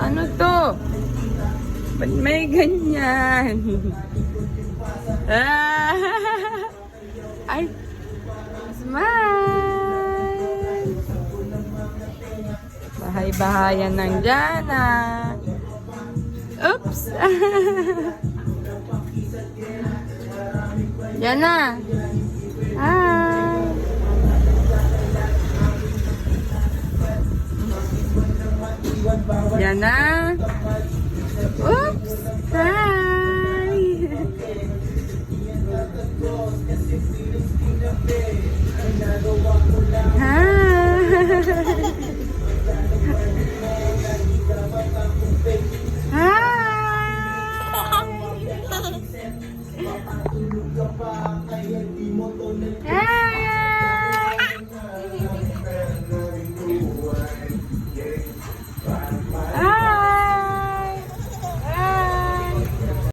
Ano to? Ba't may ganyan? Ah, ay, smile! Bahay-bahayan ng Jana. Oops! Jana! Hi! Jana!